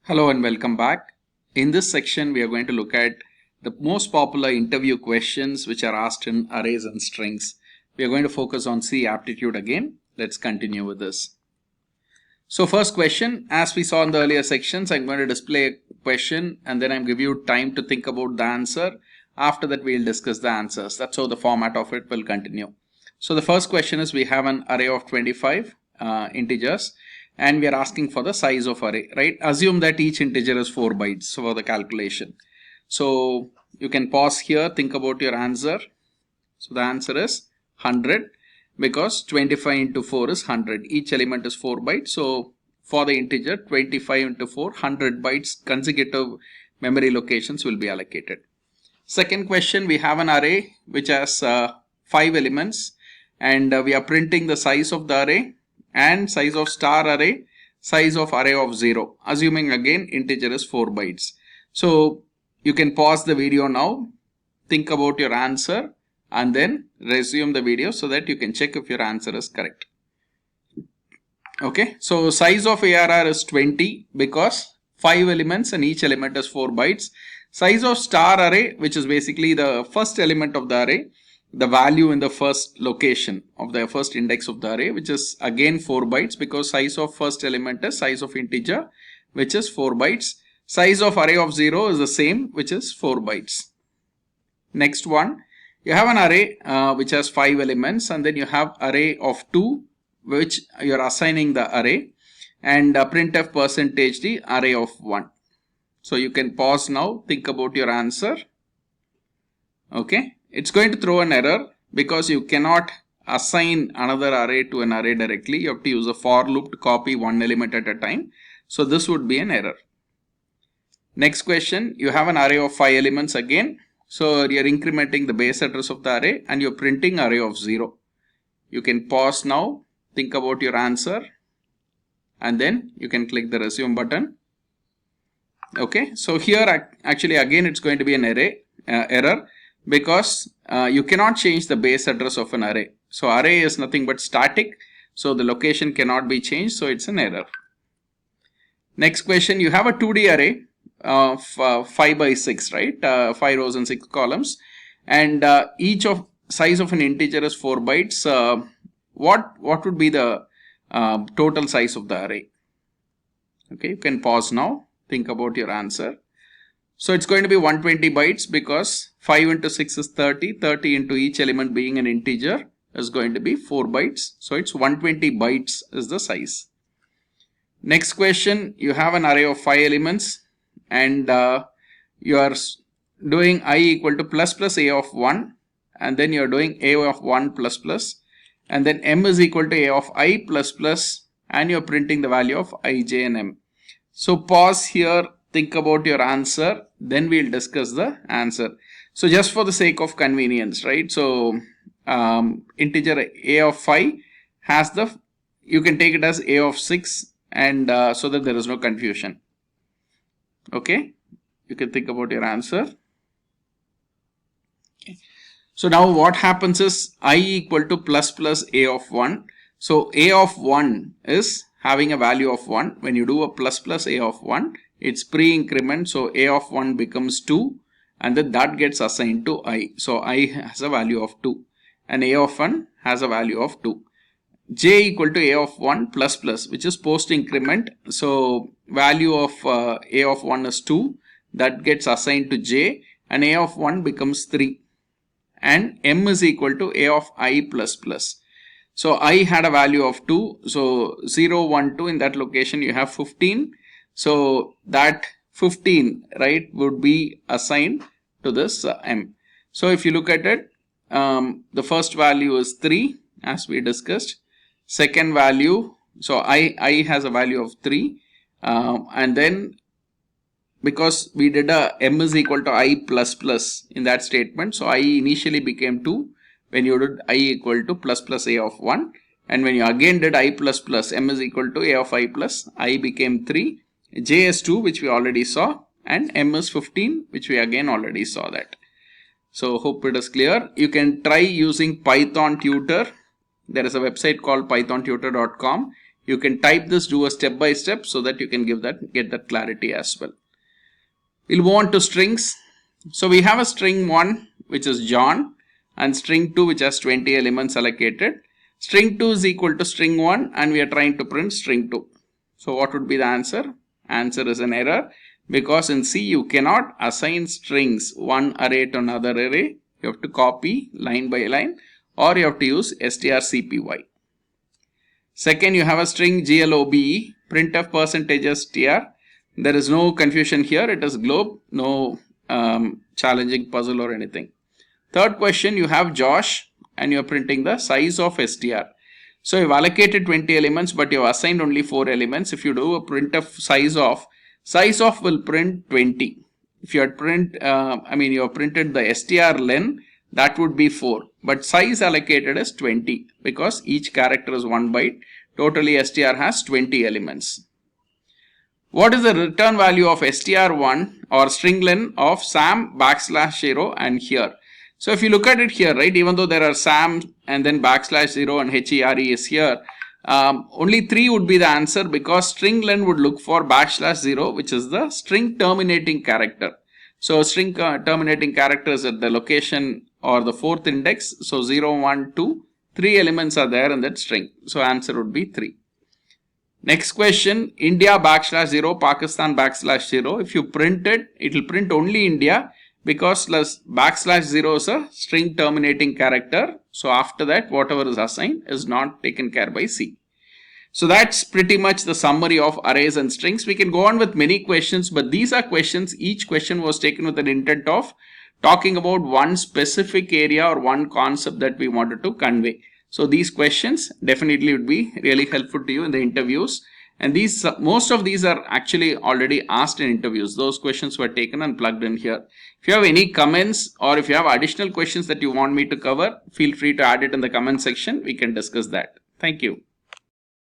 Hello and welcome back. In this section, we are going to look at the most popular interview questions which are asked in arrays and strings. We are going to focus on C aptitude again. Let's continue with this. So first question, as we saw in the earlier sections, I'm going to display a question and then I'll give you time to think about the answer. After that, we'll discuss the answers. That's how the format of it will continue. So the first question is, we have an array of 25 integers. And we are asking for the size of array, right? Assume that each integer is 4 bytes for the calculation. So you can pause here, think about your answer. So the answer is 100 because 25 into 4 is 100. Each element is 4 bytes. So for the integer 25 into 4, 100 bytes consecutive memory locations will be allocated. Second question, we have an array which has 5 elements and we are printing the size of the array and size of star array, size of array of 0, assuming again integer is 4 bytes. So you can pause the video now, think about your answer and then resume the video so that you can check if your answer is correct. Okay, so size of ARR is 20 because 5 elements and each element is 4 bytes. Size of star array, which is basically the first element of the array, the value in the first location of the first index of the array, which is again 4 bytes because size of first element is size of integer, which is 4 bytes. Size of array of 0 is the same, which is 4 bytes. Next one, you have an array which has 5 elements and then you have array of 2, which you are assigning the array, and printf percentage the array of 1. So you can pause now, think about your answer. Okay. It's going to throw an error because you cannot assign another array to an array directly. You have to use a for loop to copy one element at a time. So this would be an error. Next question, you have an array of 5 elements again. So you're incrementing the base address of the array and you're printing array of 0. You can pause now, think about your answer and then you can click the resume button. Okay, so here actually again it's going to be an error. Because you cannot change the base address of an array. So array is nothing but static. So the location cannot be changed. So it's an error. Next question, you have a 2D array of 5 by 6, right? 5 rows and 6 columns. And each of size of an integer is 4 bytes. What would be the total size of the array? Okay, you can pause now. Think about your answer. So it's going to be 120 bytes because 5 into 6 is 30. 30 into each element being an integer is going to be 4 bytes. So it's 120 bytes is the size. Next question, you have an array of 5 elements and you are doing I equal to plus plus a of 1 and then you are doing a of 1 plus plus and then m is equal to a of I plus plus and you are printing the value of I, j and m. So pause here. Think about your answer, then we'll discuss the answer. So just for the sake of convenience, right? So integer a of 5 has you can take it as a of 6 and so that there is no confusion. Okay, you can think about your answer. Okay. So now what happens is I equal to plus plus a of 1. So a of 1 is having a value of 1. When you do a plus plus a of 1, it's pre-increment, so a of 1 becomes 2 and then that gets assigned to I. So I has a value of 2 and a of 1 has a value of 2. J equal to a of 1 plus plus, which is post increment. So value of a of 1 is 2, that gets assigned to j and a of 1 becomes 3 and m is equal to a of I plus plus. So I had a value of 2, so 0, 1, 2, in that location you have 15. So that 15, right, would be assigned to this m. So if you look at it, the first value is 3 as we discussed. Second value, so I has a value of 3 and then because we did a m is equal to I plus plus in that statement. So I initially became 2 when you did I equal to plus plus a of 1 and when you again did I plus plus m is equal to a of I plus I became 3. J is 2, which we already saw, and m is 15, which we again already saw that. So hope it is clear. You can try using Python tutor. There is a website called pythontutor.com. You can type this, do a step by step so that you can get that clarity as well. We'll move on to strings. So we have a string 1 which is John and string 2 which has 20 elements allocated. String 2 is equal to string 1 and we are trying to print string 2. So what would be the answer? Answer is an error, because in C you cannot assign strings one array to another array. You have to copy line by line, or you have to use strcpy. Second, you have a string globe, printf %str. There is no confusion here, it is globe, no challenging puzzle or anything. Third question, you have Josh and you are printing the size of str. So you've allocated 20 elements but you have assigned only 4 elements. If you do a printf size of will print 20. If you had you have printed the str len, that would be 4. But size allocated is 20 because each character is 1 byte. Totally str has 20 elements. What is the return value of str1 or string len of Sam \0 and here? So if you look at it here, right, even though there are Sam and then \0 and HERE is here, only 3 would be the answer because string len would look for \0, which is the string terminating character. So string terminating character is at the location or the 4th index. So 0, 1, 2, 3 elements are there in that string. So answer would be 3. Next question, India \0, Pakistan \0. If you print it, it will print only India because \0 is a string terminating character. So after that, whatever is assigned is not taken care by C. So that's pretty much the summary of arrays and strings. We can go on with many questions, but these are questions. Each question was taken with an intent of talking about one specific area or one concept that we wanted to convey. So these questions definitely would be really helpful to you in the interviews. And most of these are actually already asked in interviews. Those questions were taken and plugged in here. If you have any comments or if you have additional questions that you want me to cover, feel free to add it in the comment section. We can discuss that. Thank you.